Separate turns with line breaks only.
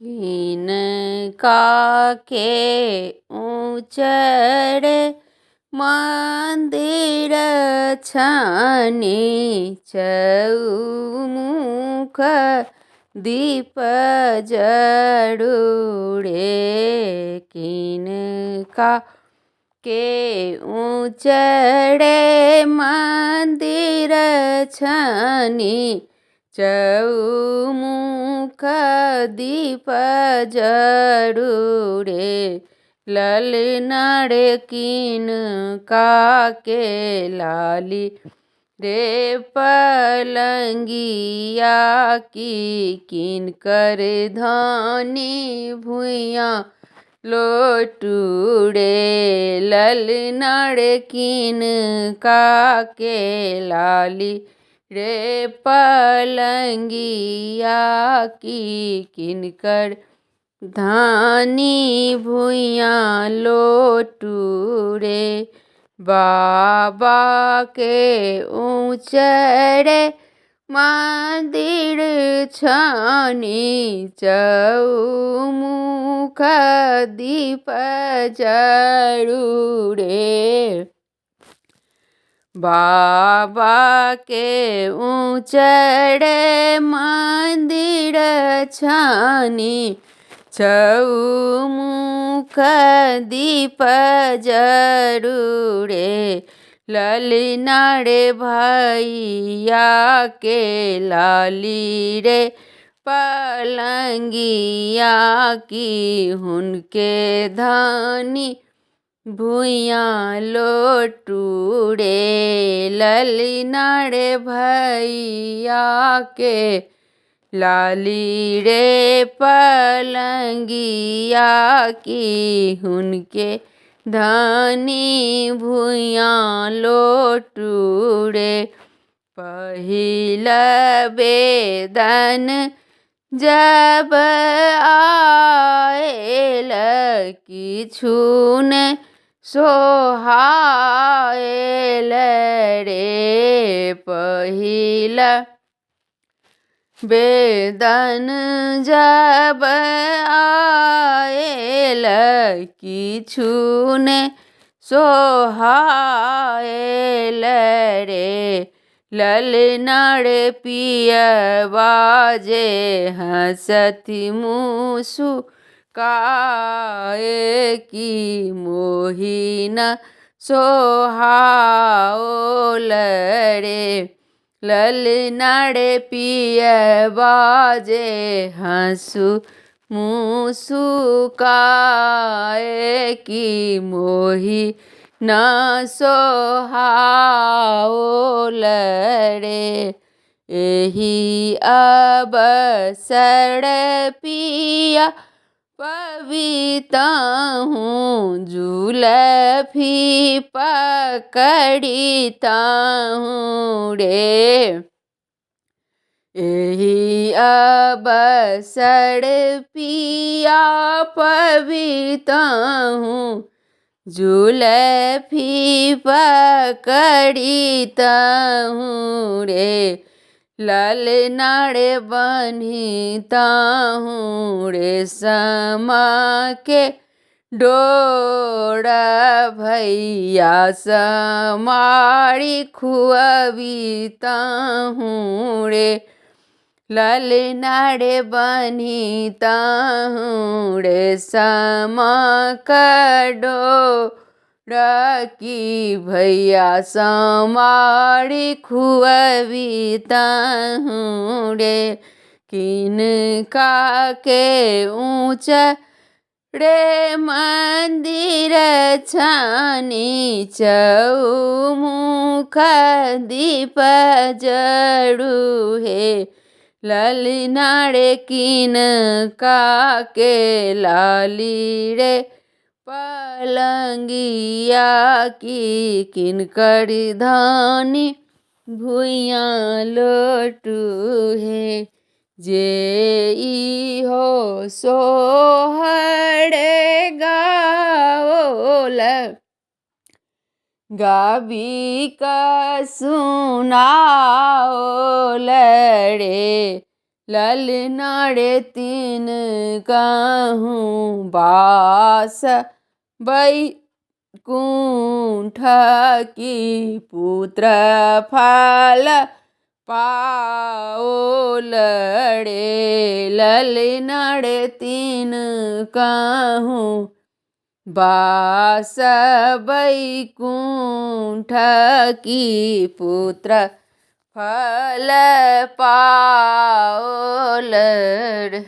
किनका के ऊँचड़े मंदिर छानी चौमुख दीप जड़ुड़े। किनका के ऊँचड़े मंदिर छानी चौमुख दीप जड़ुड़े। ललनाड़ किनका के लाली रे पलंगिया की किनकर धानी भुइयाँ लोटुड़े। ललनाड़ किनका के लाली रे पलंगिया की किनकर धानी भुइयाँ लोटुड़े। बाबा के ऊँचड़े मंदिर छानी चौमुख दीप जड़ुड़े। बाबा के ऊँचड़े मंदिर छानी चौमुख दीप जड़ुड़े। ललनाड़ भैया के लाली रे पलंगिया की हुनके धानी भुइयाँ लोटुड़े। ललनाड़ भैया के लाली रे पलंगिया की हुनके धानी भुइयाँ लोटुड़े। पहिल बेदन जब आएल किछुन सोहाएल रे। पहिल बेदन जब आएल किछुन सोहाएल रे। ललनाड़ पियवा जे हंसति मुस्काए की मोहिन सोहाओल रे। ललनाड़ पियवा जे हंसु मुस्काए की मोही न सोहाओल रे। एही अवसर पिया पविता हूँ जुलफी पकड़ीता हूँ रे। एही अवसर पिया पविता हूँ जुलफी पकड़ीता हूँ रे। ललनाड़ बन्हीता हूँ रेशम के डोरा भैया समारी खुअबीता हूँ रे। ललनाड़ बन्हीता हूँ रेशम का डोरा की भैया समारी खुअबीता हूँ रे। किनका के ऊँचड़े मंदिर छानी चौमुख दीप जड़ुड़े। ललनाड़ किनका के लाली रे पलंगिया की किनकर धानी भुइयाँ लोटुड़े। जे हो सोहरे गाओल गाबी का सुनाओल रे। ललनाड़े तीन कहूँ बास बैकुंठ की पुत्र फल पाओ लड़े। ललनाड़े तीन कहूँ बास बैकुंठ की पुत्र फल पाओ लड़।